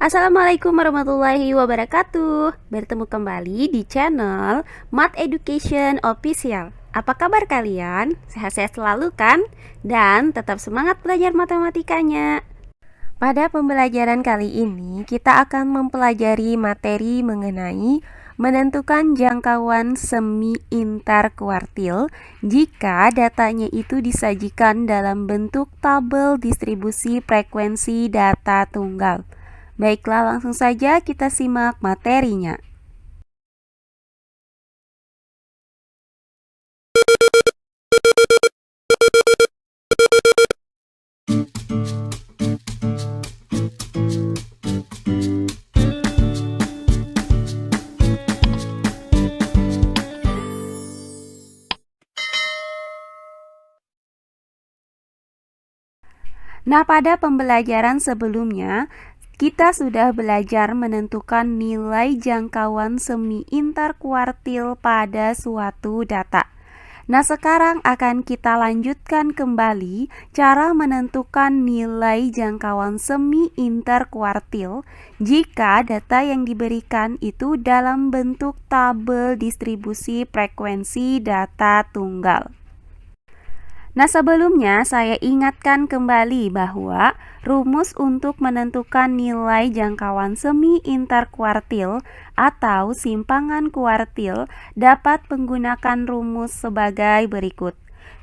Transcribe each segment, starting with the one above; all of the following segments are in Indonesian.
Assalamualaikum warahmatullahi wabarakatuh. Bertemu kembali di channel Math Education Official. Apa kabar kalian? Sehat-sehat selalu kan? Dan tetap semangat belajar matematikanya. Pada pembelajaran kali ini kita akan mempelajari materi mengenai menentukan jangkauan semi interkuartil jika datanya itu disajikan dalam bentuk tabel distribusi frekuensi data tunggal. Baiklah, langsung saja kita simak materinya. Nah, pada pembelajaran sebelumnya, kita sudah belajar menentukan nilai jangkauan semi interkuartil pada suatu data. Nah, sekarang akan kita lanjutkan kembali cara menentukan nilai jangkauan semi interkuartil jika data yang diberikan itu dalam bentuk tabel distribusi frekuensi data tunggal. Nah, sebelumnya saya ingatkan kembali bahwa rumus untuk menentukan nilai jangkauan semi interkuartil atau simpangan kuartil dapat menggunakan rumus sebagai berikut.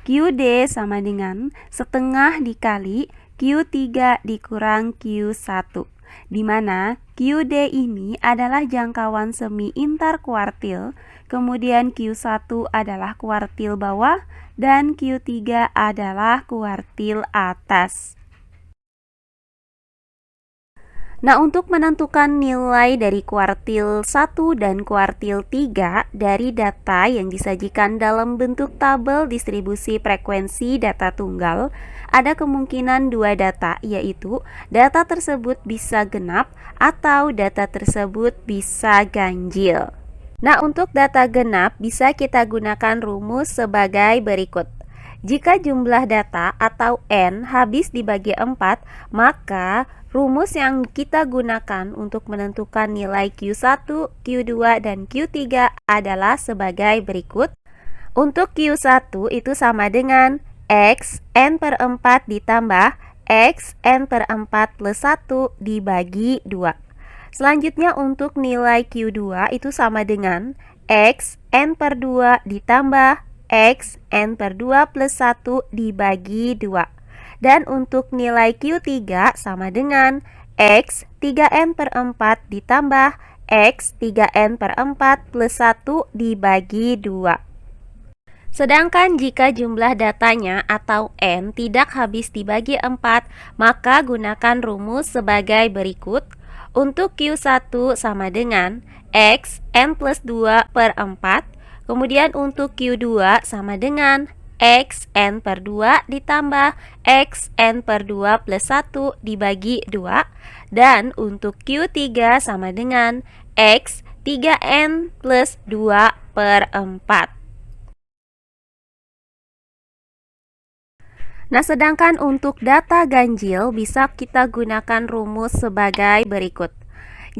QD sama dengan setengah dikali Q3 dikurang Q1, di mana QD ini adalah jangkauan semi interkuartil, kemudian Q1 adalah kuartil bawah, dan Q3 adalah kuartil atas. Nah, untuk menentukan nilai dari kuartil 1 dan kuartil 3 dari data yang disajikan dalam bentuk tabel distribusi frekuensi data tunggal, ada kemungkinan dua data, yaitu data tersebut bisa genap atau data tersebut bisa ganjil. Nah, untuk data genap bisa kita gunakan rumus sebagai berikut. Jika jumlah data atau N habis dibagi 4, maka rumus yang kita gunakan untuk menentukan nilai Q1, Q2, dan Q3 adalah sebagai berikut. Untuk Q1 itu sama dengan X N per 4 ditambah X N per 4 plus 1 dibagi 2. Selanjutnya untuk nilai Q2 itu sama dengan X N per 2 ditambah X N per 2 plus 1 dibagi 2. Dan untuk nilai Q3 sama dengan X 3N per 4 ditambah X 3N per 4 plus 1 dibagi 2. Sedangkan jika jumlah datanya atau N tidak habis dibagi 4, maka gunakan rumus sebagai berikut. Untuk Q1 sama dengan X N plus 2 per 4. Kemudian untuk Q2 sama dengan X N per 2 ditambah X N per 2 plus 1 dibagi 2. Dan untuk Q3 sama dengan X 3N plus 2 per 4. Nah, sedangkan untuk data ganjil bisa kita gunakan rumus sebagai berikut.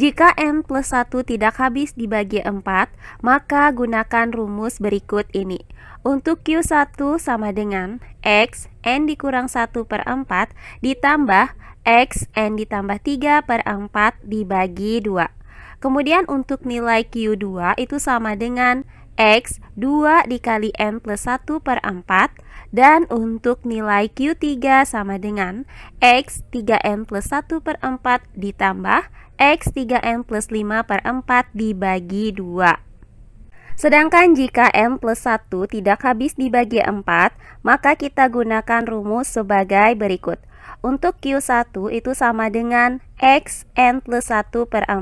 Jika N plus 1 tidak habis dibagi 4, maka gunakan rumus berikut ini. Untuk Q1 sama dengan X N dikurang 1 per 4 ditambah X N ditambah 3 per 4 dibagi 2. Kemudian untuk nilai Q2 itu sama dengan X 2 dikali N plus 1 per 4. Dan untuk nilai Q3 sama dengan X 3N plus 1 per 4 ditambah X 3N plus 5 per 4 dibagi 2. Sedangkan jika N plus 1 tidak habis dibagi 4, maka kita gunakan rumus sebagai berikut. Untuk Q1 itu sama dengan X N plus 1 per 4.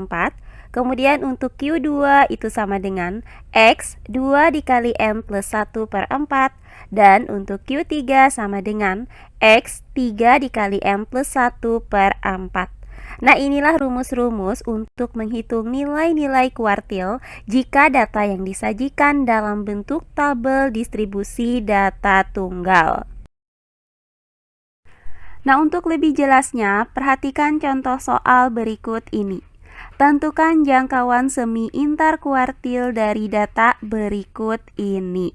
Kemudian untuk Q2 itu sama dengan X 2 dikali N plus 1 per 4. Dan untuk Q3 sama dengan X 3 dikali M plus 1 per 4. Nah, inilah rumus-rumus untuk menghitung nilai-nilai kuartil jika data yang disajikan dalam bentuk tabel distribusi data tunggal. Nah, untuk lebih jelasnya, perhatikan contoh soal berikut ini. Tentukan jangkauan semi interkuartil dari data berikut ini.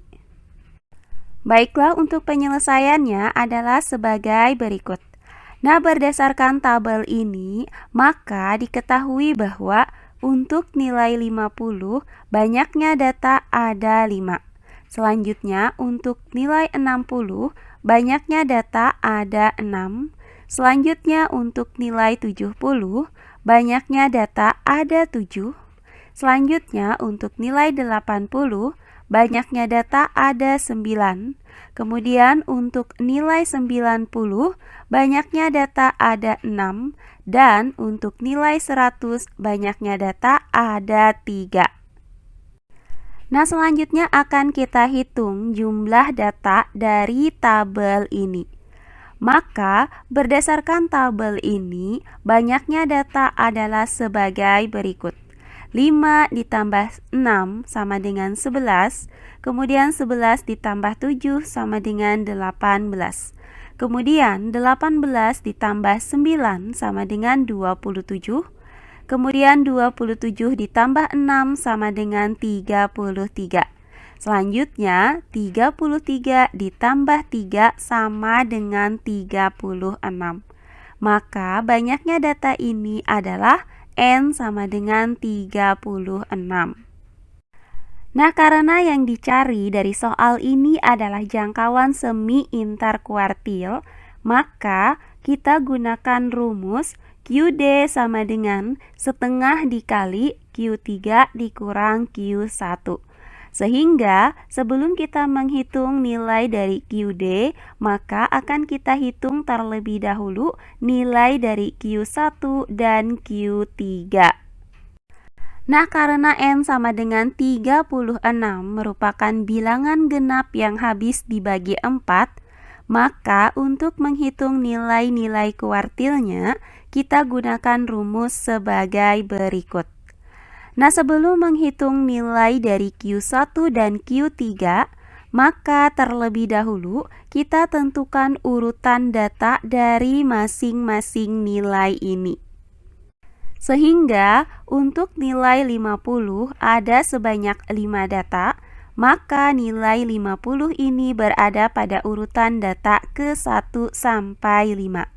Baiklah, untuk penyelesaiannya adalah sebagai berikut. Nah, berdasarkan tabel ini, maka diketahui bahwa untuk nilai 50, banyaknya data ada 5. Selanjutnya, untuk nilai 60, banyaknya data ada 6. Selanjutnya, untuk nilai 70, banyaknya data ada 7. Selanjutnya, untuk nilai 80, banyaknya data ada 9. Kemudian untuk nilai 90, banyaknya data ada 6. Dan untuk nilai 100, banyaknya data ada 3. Nah, selanjutnya akan kita hitung jumlah data dari tabel ini. Maka, berdasarkan tabel ini, banyaknya data adalah sebagai berikut. 5 ditambah 6 sama dengan 11, kemudian 11 ditambah 7 sama dengan 18. Kemudian 18 ditambah 9 sama dengan 27. Kemudian 27 ditambah 6 sama dengan 33. Selanjutnya 33 ditambah 3 sama dengan 36. Maka banyaknya data ini adalah N sama dengan 36. Nah, karena yang dicari dari soal ini adalah jangkauan semi interkuartil, maka kita gunakan rumus QD sama dengan setengah dikali Q3 dikurang Q1. Sehingga sebelum kita menghitung nilai dari QD, maka akan kita hitung terlebih dahulu nilai dari Q1 dan Q3. Nah, karena N sama dengan 36 merupakan bilangan genap yang habis dibagi 4, maka untuk menghitung nilai-nilai kuartilnya, kita gunakan rumus sebagai berikut. Nah, sebelum menghitung nilai dari Q1 dan Q3, maka terlebih dahulu kita tentukan urutan data dari masing-masing nilai ini. Sehingga untuk nilai 50 ada sebanyak 5 data, maka nilai 50 ini berada pada urutan data ke-1 sampai 5.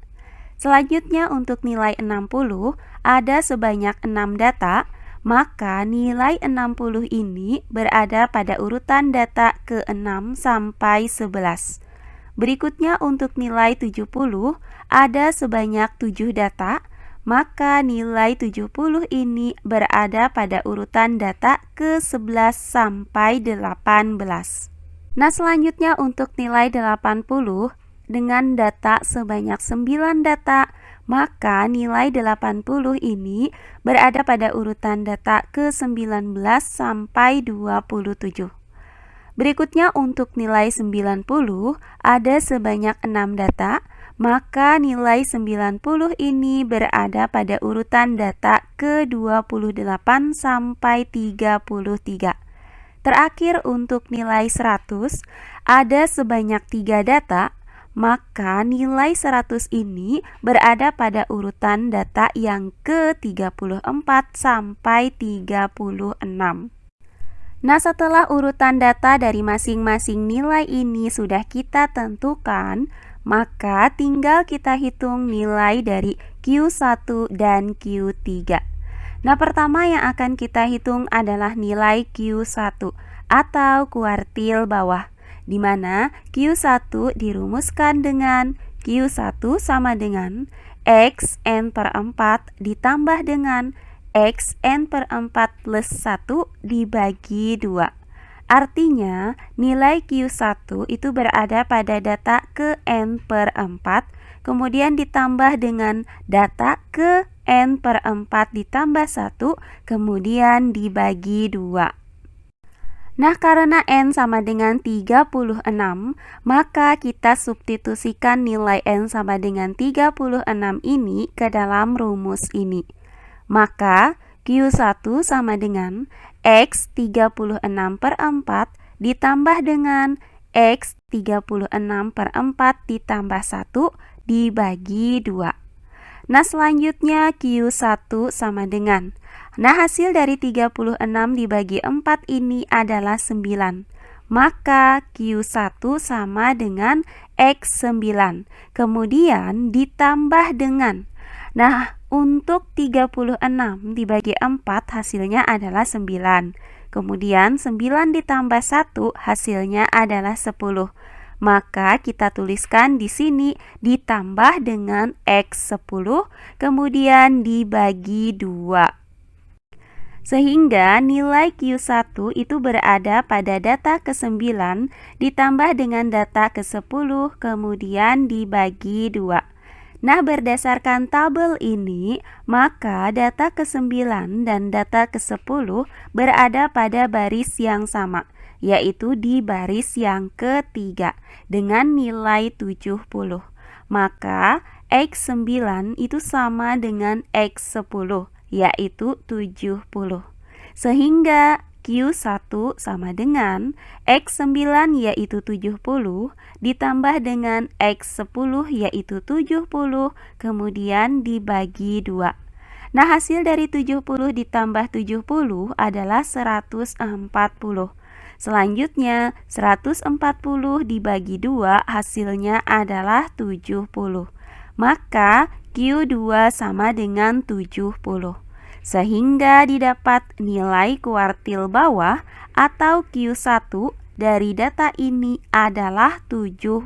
Selanjutnya untuk nilai 60 ada sebanyak 6 data, maka nilai 60 ini berada pada urutan data ke-6 sampai 11. Berikutnya untuk nilai 70 ada sebanyak 7 data, maka nilai 70 ini berada pada urutan data ke-11 sampai 18. Nah, selanjutnya untuk nilai 80 dengan data sebanyak 9 data, maka nilai 80 ini berada pada urutan data ke-19 sampai 27. Berikutnya untuk nilai 90 ada sebanyak 6 data, maka nilai 90 ini berada pada urutan data ke-28 sampai 33. Terakhir untuk nilai 100 ada sebanyak 3 data, maka nilai 100 ini berada pada urutan data yang ke-34 sampai 36. Nah, setelah urutan data dari masing-masing nilai ini sudah kita tentukan, maka tinggal kita hitung nilai dari Q1 dan Q3. Nah, pertama yang akan kita hitung adalah nilai Q1 atau kuartil bawah, di mana Q1 dirumuskan dengan Q1 sama dengan XN per 4 ditambah dengan XN per 4 plus 1 dibagi 2. Artinya, nilai Q1 itu berada pada data ke N per 4, kemudian ditambah dengan data ke N per 4 ditambah 1, kemudian dibagi 2. Nah, karena N sama dengan 36, maka kita substitusikan nilai N sama dengan 36 ini ke dalam rumus ini. Maka Q1 sama dengan X 36 per 4 ditambah dengan X 36 per 4 ditambah 1 dibagi 2. Nah, selanjutnya Q1 sama dengan. Nah, hasil dari 36 dibagi 4 ini adalah 9. Maka Q1 sama dengan X9. Kemudian ditambah dengan. Nah, untuk 36 dibagi 4 hasilnya adalah 9. Kemudian 9 ditambah 1 hasilnya adalah 10. Maka kita tuliskan di sini ditambah dengan X10 kemudian dibagi 2. Sehingga nilai Q1 itu berada pada data ke-9 ditambah dengan data ke-10 kemudian dibagi 2. Nah, berdasarkan tabel ini, maka data ke-9 dan data ke-10 berada pada baris yang sama, yaitu di baris yang ketiga dengan nilai 70. Maka X9 itu sama dengan X10, yaitu 70. Sehingga Q1 sama dengan X9 yaitu 70 ditambah dengan X10 yaitu 70 kemudian dibagi 2. Nah, hasil dari 70 ditambah 70 adalah 140. Selanjutnya 140 dibagi 2 hasilnya adalah 70. Maka Q2 sama dengan 70. Sehingga didapat nilai kuartil bawah atau Q1 dari data ini adalah 70.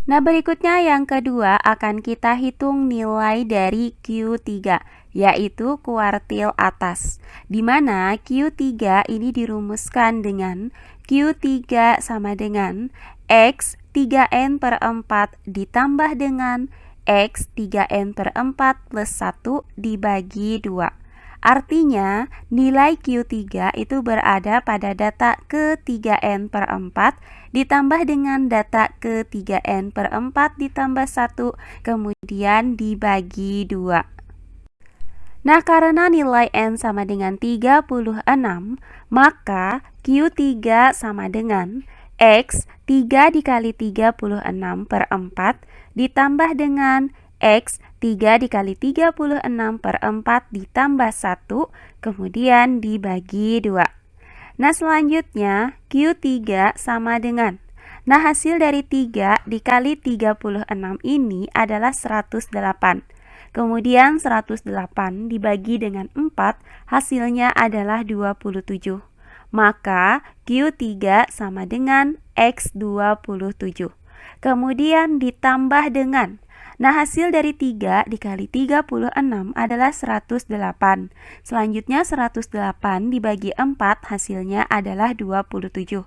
Nah, berikutnya yang kedua akan kita hitung nilai dari Q3, yaitu kuartil atas, di mana Q3 ini dirumuskan dengan Q3 sama dengan X 3N per 4 ditambah dengan X 3N per 4 plus 1 dibagi 2. Artinya, nilai Q3 itu berada pada data ke-3N per 4 ditambah dengan data ke-3N per 4 ditambah 1 kemudian dibagi 2. Nah, karena nilai N sama dengan 36, maka Q3 sama dengan X 3 dikali 36 per 4 ditambah dengan X 3 dikali 36 per 4 ditambah 1 kemudian dibagi 2. Nah, selanjutnya Q3 sama dengan. Nah, hasil dari 3 dikali 36 ini adalah 108. Kemudian 108 dibagi dengan 4 hasilnya adalah 27. Maka Q3 sama dengan X27. Kemudian ditambah dengan. Nah, hasil dari 3 dikali 36 adalah 108. Selanjutnya 108 dibagi 4 hasilnya adalah 27.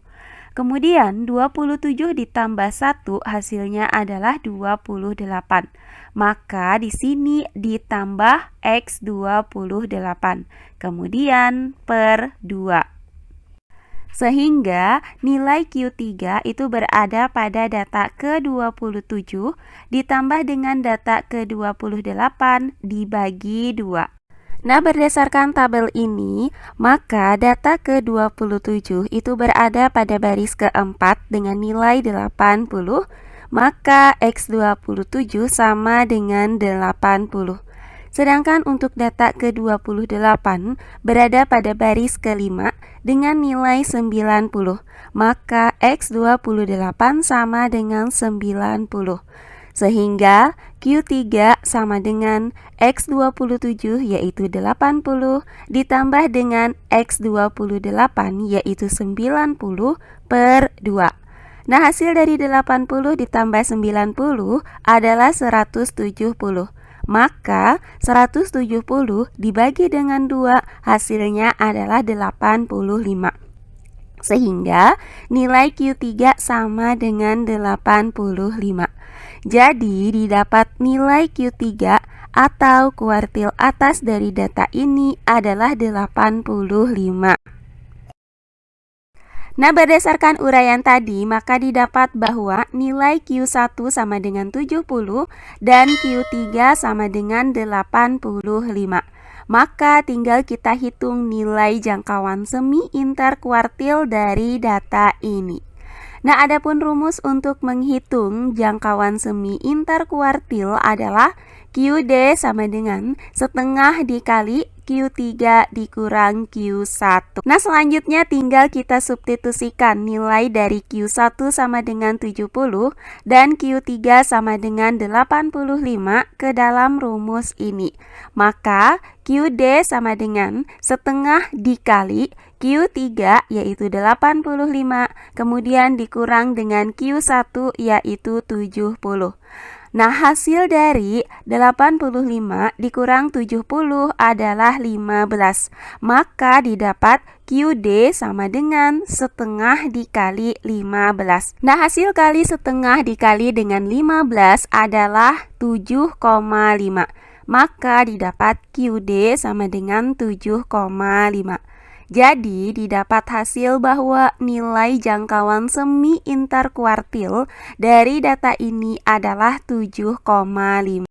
Kemudian 27 ditambah 1 hasilnya adalah 28. Maka di sini ditambah X28. Kemudian per 2. Sehingga nilai Q3 itu berada pada data ke-27 ditambah dengan data ke-28 dibagi 2. Nah, berdasarkan tabel ini, maka data ke-27 itu berada pada baris keempat dengan nilai 80, maka X27 sama dengan 80. Sedangkan untuk data ke-28 berada pada baris kelima dengan nilai 90, maka X28 sama dengan 90. Sehingga Q3 sama dengan X27 yaitu 80 ditambah dengan X28 yaitu 90 per 2. Nah, hasil dari 80 ditambah 90 adalah 170. Maka 170 dibagi dengan 2 hasilnya adalah 85. Sehingga nilai Q3 sama dengan 85. Jadi didapat nilai Q3 atau kuartil atas dari data ini adalah 85. Nah, berdasarkan uraian tadi, maka didapat bahwa nilai Q1 sama dengan 70 dan Q3 sama dengan 85. Maka tinggal kita hitung nilai jangkauan semi interkuartil dari data ini. Nah, adapun rumus untuk menghitung jangkauan semi interkuartil adalah QD sama dengan setengah dikali Q3 dikurang Q1. Nah, selanjutnya tinggal kita substitusikan nilai dari Q1 sama dengan 70 dan Q3 sama dengan 85 ke dalam rumus ini. Maka QD sama dengan setengah dikali Q3 yaitu 85, kemudian dikurang dengan Q1 yaitu 70. Nah, hasil dari 85 dikurang 70 adalah 15. Maka didapat QD sama dengan setengah dikali 15. Nah, hasil kali setengah dikali dengan 15 adalah 7,5. Maka didapat QD sama dengan 7,5. Jadi didapat hasil bahwa nilai jangkauan semi interkuartil dari data ini adalah 7,5.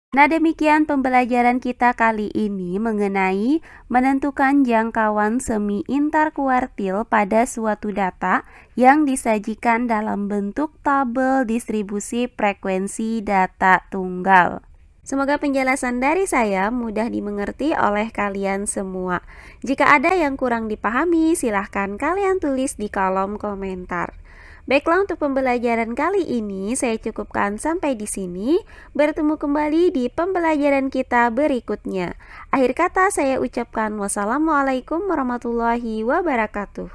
Nah, demikian pembelajaran kita kali ini mengenai menentukan jangkauan semi interkuartil pada suatu data yang disajikan dalam bentuk tabel distribusi frekuensi data tunggal. Semoga penjelasan dari saya mudah dimengerti oleh kalian semua. Jika ada yang kurang dipahami, silahkan kalian tulis di kolom komentar. Baiklah, untuk pembelajaran kali ini saya cukupkan sampai di sini. Bertemu kembali di pembelajaran kita berikutnya. Akhir kata saya ucapkan wassalamualaikum warahmatullahi wabarakatuh.